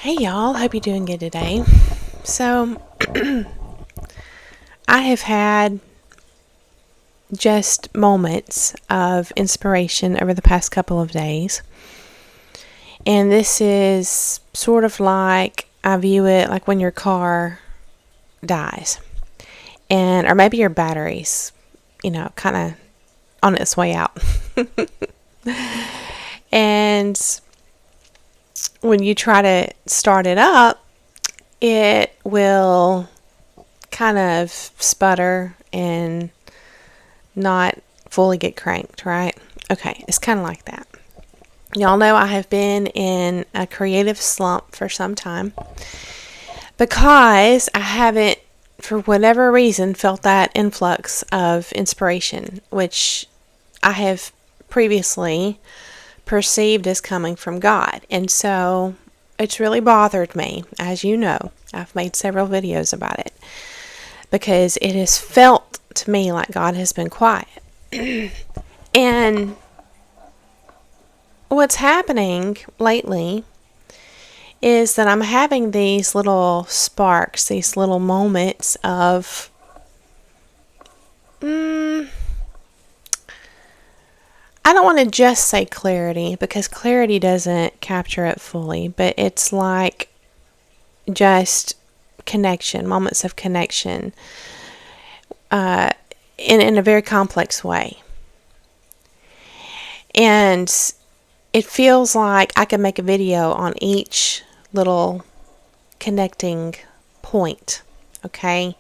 Hey y'all, hope you're doing good today. So, I have had just moments of inspiration over the past couple of days. And this is sort of like, I view it like when your car dies. Or maybe your battery's, kind of on its way out. And when you try to start it up, it will kind of sputter and not fully get cranked, right? Okay, it's kind of like that. Y'all know I have been in a creative slump for some time because I haven't, for whatever reason, felt that influx of inspiration, which I have previously perceived as coming from God. And so it's really bothered me. As you know, I've made several videos about it because it has felt to me like God has been quiet. And what's happening lately is that I'm having these little sparks, these little moments of I don't want to just say clarity because clarity doesn't capture it fully, but it's like just connection, moments of connection in a very complex way. And it feels like I can make a video on each little connecting point. Okay?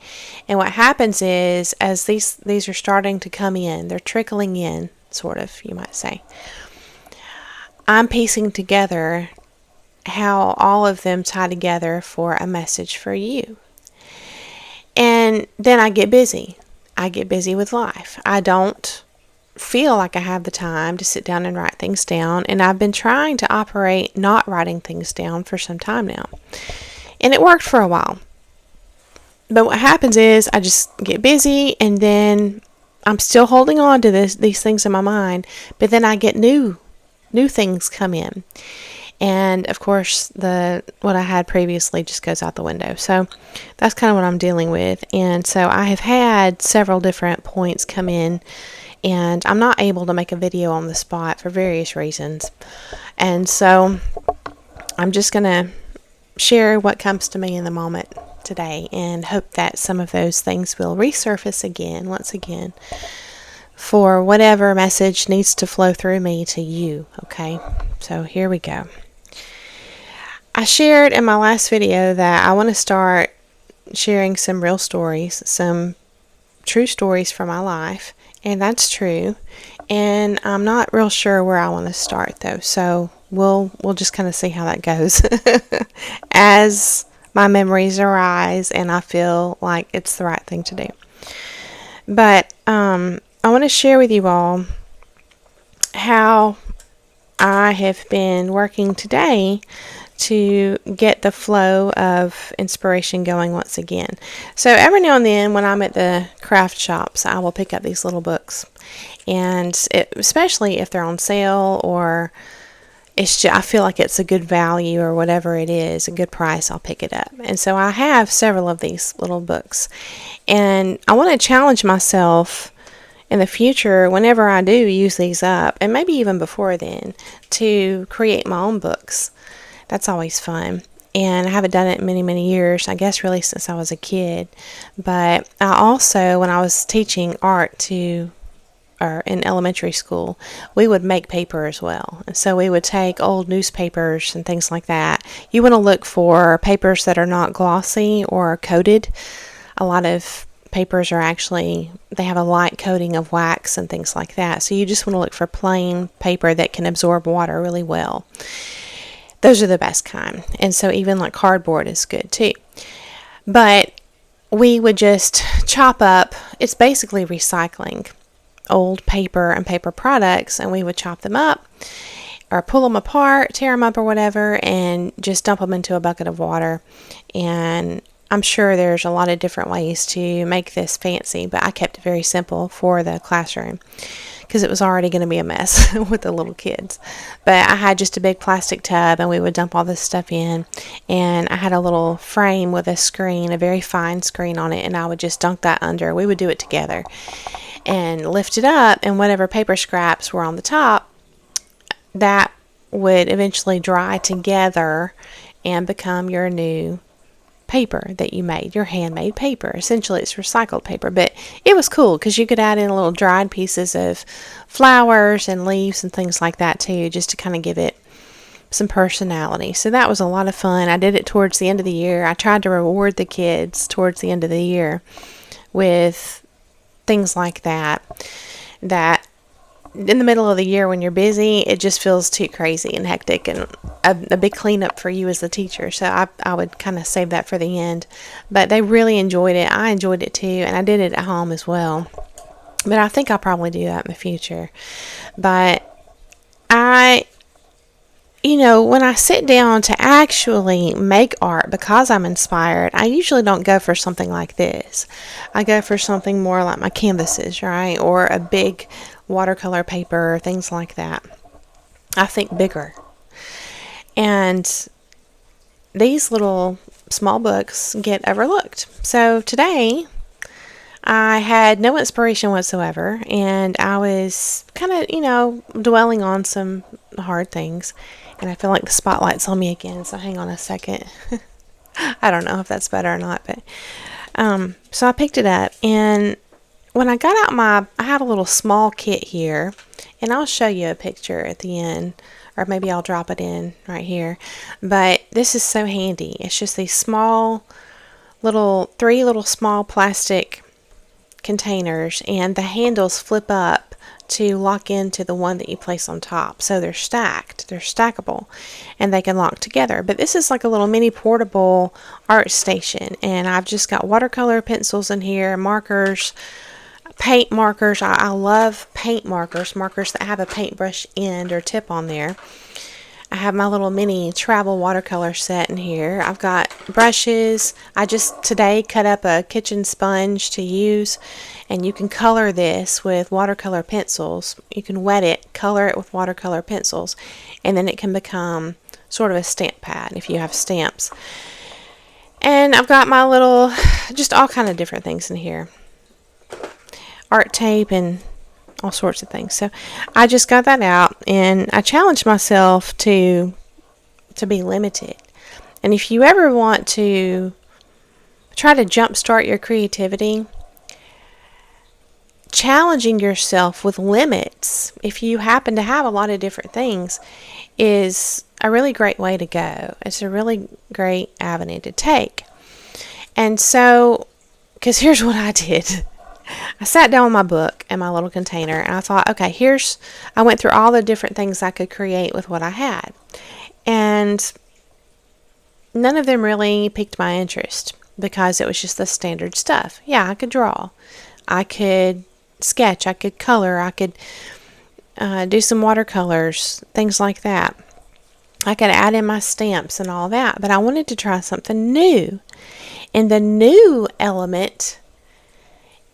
And what happens is, as these are starting to come in, they're trickling in, sort of, you might say, I'm piecing together how all of them tie together for a message for you. And then I get busy. I get busy with life. I don't feel like I have the time to sit down and write things down, and I've been trying to operate not writing things down for some time now. And it worked for a while. But what happens is I just get busy, and then I'm still holding on to these things in my mind, but then I get new things come in. And of course, what I had previously just goes out the window. So that's kind of what I'm dealing with. And so I have had several different points come in, and I'm not able to make a video on the spot for various reasons. And so I'm just going to share what comes to me in the moment today and hope that some of those things will resurface once again, for whatever message needs to flow through me to you. Okay, so here we go. I shared in my last video that I want to start sharing some real stories, some true stories from my life, and that's true. And I'm not real sure where I want to start though, so we'll just kind of see how that goes as my memories arise and I feel like it's the right thing to do. But I want to share with you all how I have been working today to get the flow of inspiration going once again. So every now and then when I'm at the craft shops, I will pick up these little books. And especially if they're on sale, or I feel like it's a good value or whatever it is, a good price, I'll pick it up. And so I have several of these little books. And I want to challenge myself in the future, whenever I do use these up, and maybe even before then, to create my own books. That's always fun. And I haven't done it in many, many years, I guess really since I was a kid. But I also, when I was teaching art in elementary school, we would make paper as well. And so we would take old newspapers and things like that. You want to look for papers that are not glossy or coated. A lot of papers are actually, they have a light coating of wax and things like that. So you just want to look for plain paper that can absorb water really well. Those are the best kind. And so even like cardboard is good too. But we would just chop up, it's basically recycling old paper and paper products, and we would chop them up or pull them apart, tear them up or whatever, and just dump them into a bucket of water. And I'm sure there's a lot of different ways to make this fancy, but I kept it very simple for the classroom because it was already going to be a mess with the little kids. But I had just a big plastic tub, and we would dump all this stuff in, and I had a little frame with a screen, a very fine screen on it, and I would just dunk that under. We would do it together and lift it up, and whatever paper scraps were on the top, that would eventually dry together and become your new paper that you made, your handmade paper. Essentially, it's recycled paper, but it was cool because you could add in little dried pieces of flowers and leaves and things like that too, just to kind of give it some personality. So that was a lot of fun. I did it towards the end of the year. I tried to reward the kids towards the end of the year with things like that in the middle of the year when you're busy, it just feels too crazy and hectic and a big cleanup for you as the teacher. So I would kind of save that for the end. But they really enjoyed it. I enjoyed it too, and I did it at home as well. But I think I'll probably do that in the future. But when I sit down to actually make art because I'm inspired, I usually don't go for something like this. I go for something more like my canvases, right? Or a big watercolor paper, things like that. I think bigger. And these little small books get overlooked. So today, I had no inspiration whatsoever, and I was kind of, dwelling on some hard things. And I feel like the spotlight's on me again, so hang on a second. I don't know if that's better or not, but so I picked it up, and when I got out I have a little small kit here, and I'll show you a picture at the end, or maybe I'll drop it in right here. But this is so handy. It's just these three little small plastic containers, and the handles flip up to lock into the one that you place on top. So they're stackable, and they can lock together. But this is like a little mini portable art station, and I've just got watercolor pencils in here, markers, paint markers. I love paint markers that have a paintbrush end or tip on there. I have my little mini travel watercolor set in here. I've got brushes. I just today cut up a kitchen sponge to use, and you can color this with watercolor pencils. You can wet it, color it with watercolor pencils, and then it can become sort of a stamp pad if you have stamps. And I've got my just all kind of different things in here. Art tape and all sorts of things. So I just got that out, and I challenged myself to be limited. And if you ever want to try to jumpstart your creativity, challenging yourself with limits, if you happen to have a lot of different things, is a really great way to go. It's a really great avenue to take. And so, because here's what I did. I sat down with my book and my little container, and I thought, okay, I went through all the different things I could create with what I had. And none of them really piqued my interest because it was just the standard stuff. Yeah, I could draw. I could sketch. I could color. I could do some watercolors, things like that. I could add in my stamps and all that, but I wanted to try something new. And the new element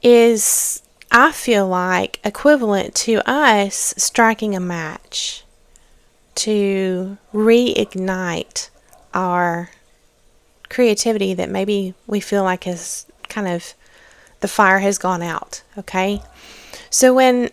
is, I feel like, equivalent to us striking a match to reignite our creativity that maybe we feel like has kind of, the fire has gone out, okay? So when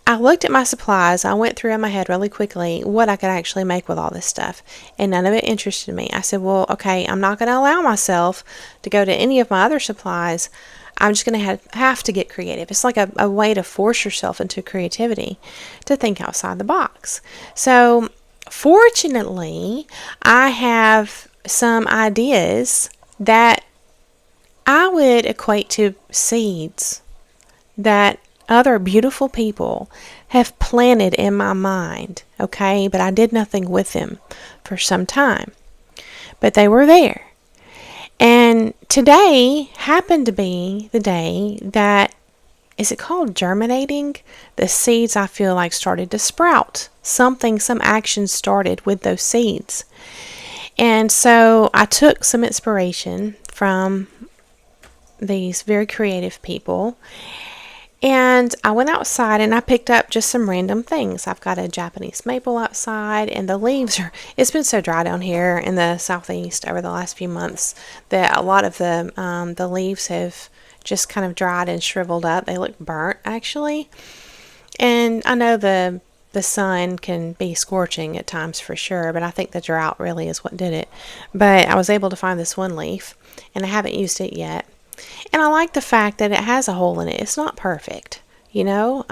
I looked at my supplies, I went through in my head really quickly what I could actually make with all this stuff, and none of it interested me. I said, well, okay, I'm not going to allow myself to go to any of my other supplies. I'm just going to have to get creative. It's like a way to force yourself into creativity, to think outside the box. So fortunately, I have some ideas that I would equate to seeds that other beautiful people have planted in my mind, okay? But I did nothing with them for some time. But they were there. And today happened to be the day that, is it called germinating? The seeds, I feel like, started to sprout. Some action started with those seeds. And so I took some inspiration from these very creative people, And I went outside and I picked up just some random things. I've got a Japanese maple outside, and the leaves are, it's been so dry down here in the southeast over the last few months that a lot of the leaves have just kind of dried and shriveled up. They look burnt, actually. And I know the sun can be scorching at times for sure, but I think the drought really is what did it. But I was able to find this one leaf, and I haven't used it yet. And I like the fact that it has a hole in it. It's not perfect, you know.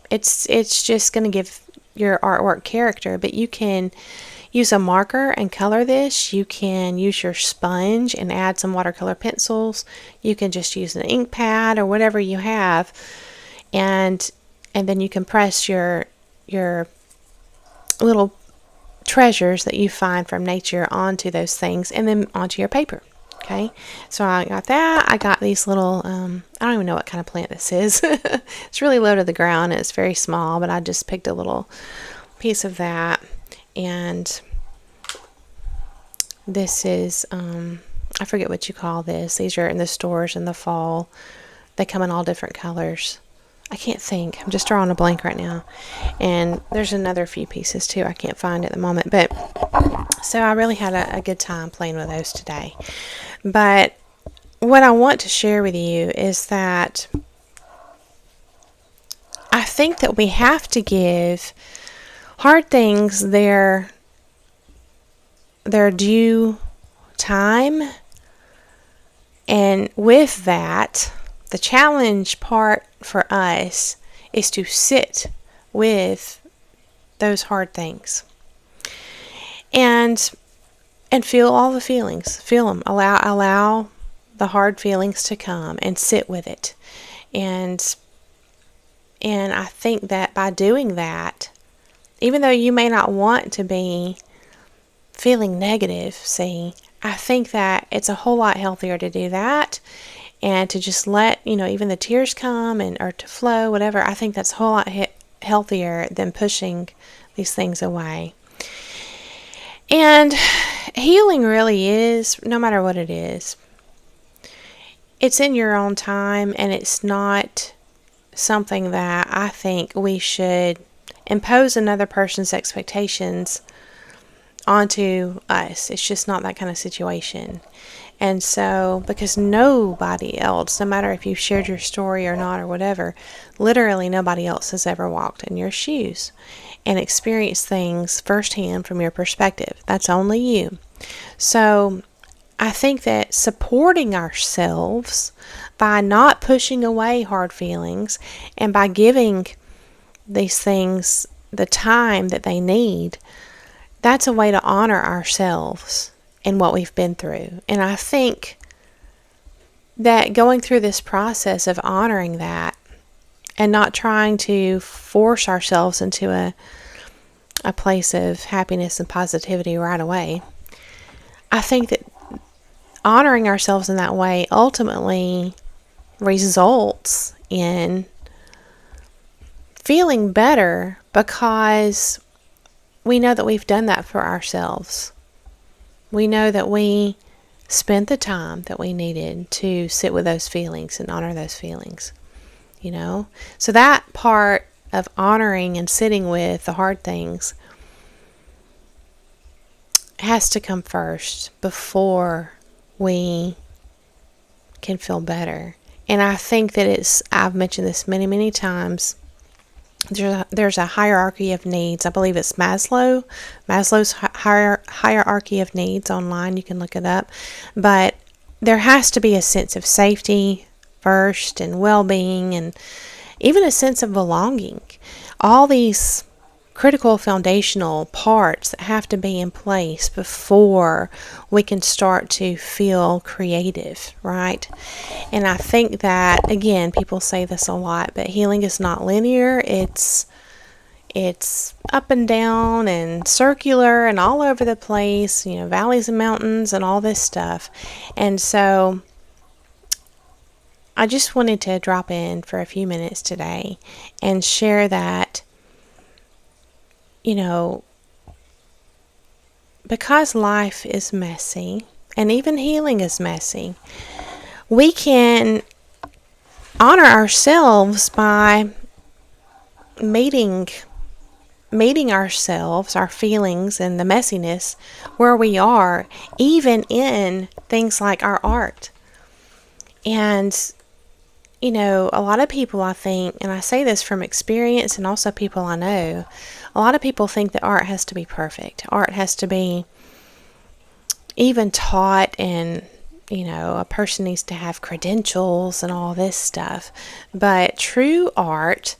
It's just going to give your artwork character, but you can use a marker and color this. You can use your sponge and add some watercolor pencils. You can just use an ink pad or whatever you have, and then you can press your little treasures that you find from nature onto those things and then onto your paper. Okay, so I got that. I got these little, I don't even know what kind of plant this is. It's really low to the ground. It's very small, but I just picked a little piece of that. And this is, I forget what you call this. These are in the stores in the fall. They come in all different colors. I can't think. I'm just drawing a blank right now. And there's another few pieces too I can't find at the moment. But so I really had a good time playing with those today. But what I want to share with you is that I think that we have to give hard things their due time. And with that, the challenge part for us is to sit with those hard things and feel all the feelings. Feel them. Allow the hard feelings to come and sit with it. And I think that by doing that, even though you may not want to be feeling negative, see, I think that it's a whole lot healthier to do that and to just let, even the tears come or to flow, whatever. I think that's a whole lot healthier than pushing these things away. And healing really is, no matter what it is, it's in your own time, and it's not something that I think we should impose another person's expectations onto us. It's just not that kind of situation. And so, because nobody else, no matter if you've shared your story or not or whatever, literally nobody else has ever walked in your shoes and experienced things firsthand from your perspective. That's only you. So I think that supporting ourselves by not pushing away hard feelings and by giving these things the time that they need, that's a way to honor ourselves and what we've been through. And I think that going through this process of honoring that and not trying to force ourselves into a place of happiness and positivity right away, I think that honoring ourselves in that way ultimately results in feeling better because we know that we've done that for ourselves. We know that we spent the time that we needed to sit with those feelings and honor those feelings, So that part of honoring and sitting with the hard things has to come first before we can feel better. And I think that I've mentioned this many, many times. There's a hierarchy of needs. I believe it's Maslow's hierarchy of needs online. You can look it up. But there has to be a sense of safety first and well-being and even a sense of belonging. All these critical foundational parts that have to be in place before we can start to feel creative, right? And I think that, again, people say this a lot, but healing is not linear. It's up and down and circular and all over the place, valleys and mountains and all this stuff. And so I just wanted to drop in for a few minutes today and share that because life is messy and even healing is messy, we can honor ourselves by meeting ourselves, our feelings, and the messiness where we are, even in things like our art. And, a lot of people, I think, and I say this from experience and also people I know, a lot of people think that art has to be perfect. Art has to be even taught, and, a person needs to have credentials and all this stuff. But true art,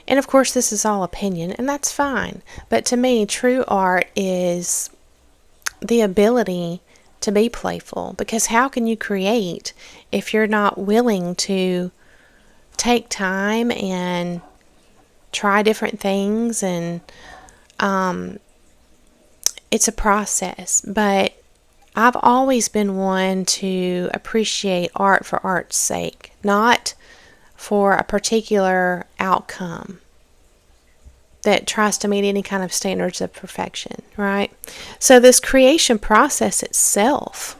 and of course this is all opinion, and that's fine, but to me, true art is the ability to be playful, because how can you create if you're not willing to take time and try different things? And it's a process, but I've always been one to appreciate art for art's sake, not for a particular outcome that tries to meet any kind of standards of perfection, right? So this creation process itself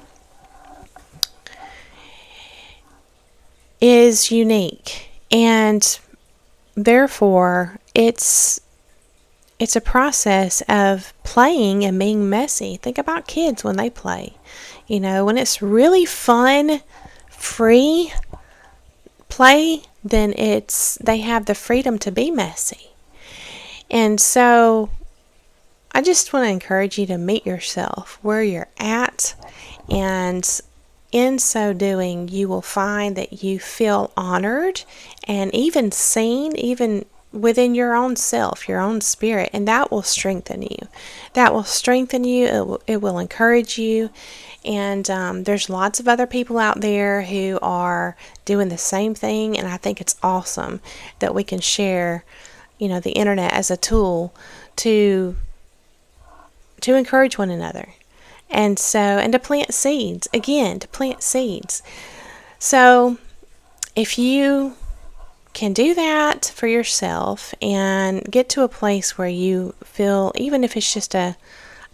is unique, and therefore it's a process of playing and being messy. Think about kids when they play. When it's really fun, free play, then they have the freedom to be messy. And so I just want to encourage you to meet yourself where you're at, and in so doing, you will find that you feel honored and even seen, even within your own self, your own spirit, and that will strengthen you. That will strengthen you. It will encourage you. And there's lots of other people out there who are doing the same thing, and I think it's awesome that we can share, the internet as a tool to encourage one another. And to plant seeds, again, to plant seeds. So if you can do that for yourself and get to a place where you feel, even if it's just a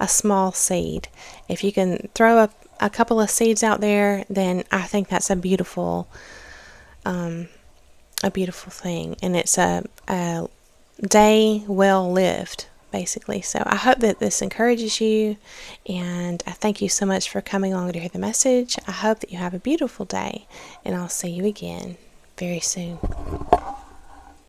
small seed, if you can throw up a couple of seeds out there, then I think that's a beautiful thing. And it's a day well lived, basically. So I hope that this encourages you, and I thank you so much for coming along to hear the message. I hope that you have a beautiful day, and I'll see you again very soon.